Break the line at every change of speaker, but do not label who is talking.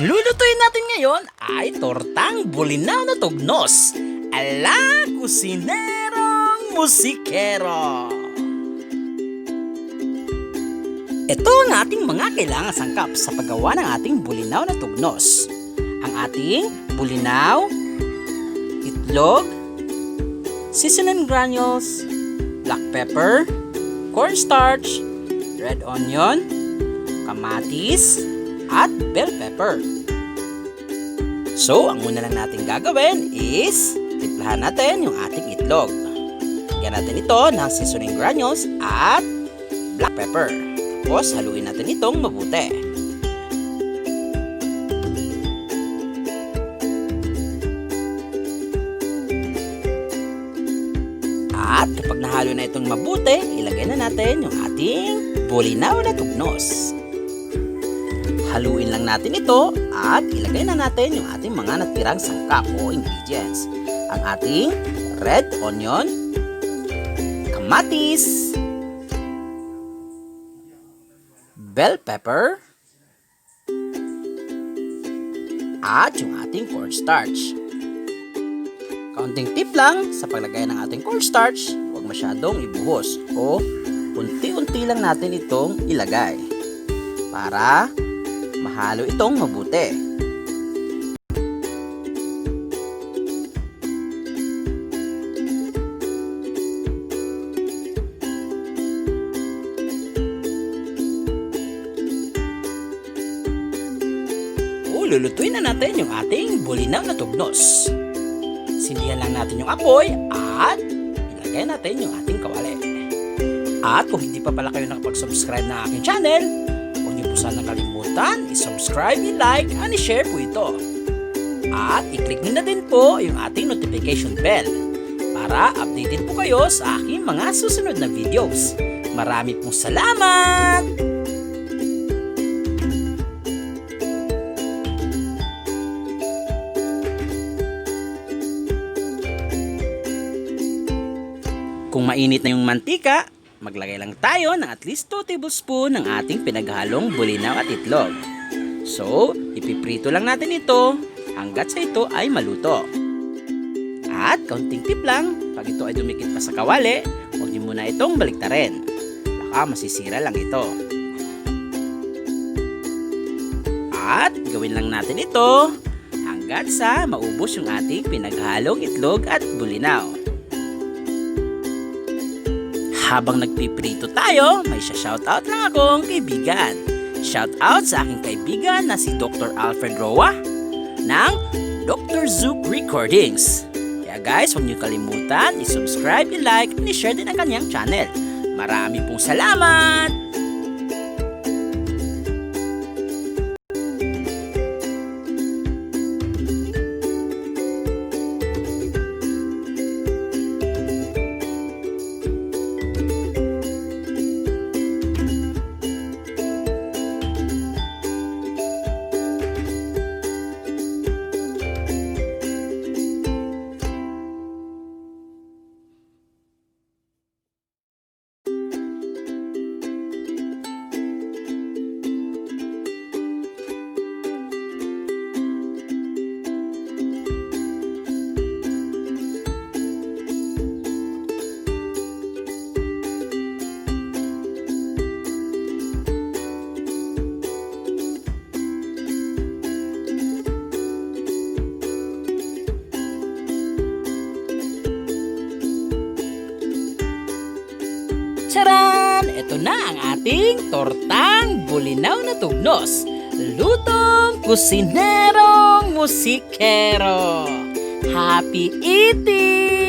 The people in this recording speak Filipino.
lulutuin natin ngayon ay tortang bulinaw na tugnos ala kusinerong musikero. Ito ang ating mga kailangang sangkap sa paggawa ng ating bulinaw na tugnos. Ang ating bulinaw, itlog, seasoning granules, black pepper, cornstarch, red onion, kamatis, at bell pepper. So, ang una lang natin gagawin is timplahan natin yung ating itlog. Lagyan natin ito ng seasoning granules at black pepper. Tapos, haluin natin itong mabuti. At kapag nahalo na itong mabuti, ilagay na natin yung ating bulinaw na tugnos. Haluin lang natin ito at ilagay na natin yung ating mga natirang sangkap o ingredients. Ang ating red onion, kamatis, bell pepper, at yung ating cornstarch. Kaunting tip lang sa paglagay ng ating cornstarch, huwag masyadong ibuhos o unti-unti lang natin itong ilagay para mahalo itong mabuti. Lulutuin na natin yung ating bulinaw na tugnos. Sindihan lang natin yung apoy at ilagay natin yung ating kawali. At kung hindi pa pala kayo nakapag-subscribe na aking channel, huwag niyo po sana kalimutan i-subscribe, i-like, and i-share po ito. At i-click niyo na din po yung ating notification bell para updated po kayo sa aking mga susunod na videos. Marami pong salamat! Kung mainit na yung mantika, maglagay lang tayo ng at least 2 tablespoon ng ating pinaghalong bulinaw at itlog. So, ipiprito lang natin ito hanggat sa ito ay maluto. At kaunting tip lang, pag ito ay dumikit pa sa kawali, huwag niyo muna itong baliktarin. Baka masisira lang ito. At gawin lang natin ito hanggat sa maubos yung ating pinaghalong itlog at bulinaw. Habang nagpiprito tayo, may shoutout lang akong kaibigan. Shoutout sa aking kaibigan na si Dr. Alfred Roa ng Dr. Zook Recordings. Kaya guys, huwag niyo kalimutan i-subscribe, i-like, and i-share din ang kanyang channel. Marami pong salamat! Charan! Ito na ang ating tortang bulinaw na tugnos. Lutong kusinerong musikero. Happy eating!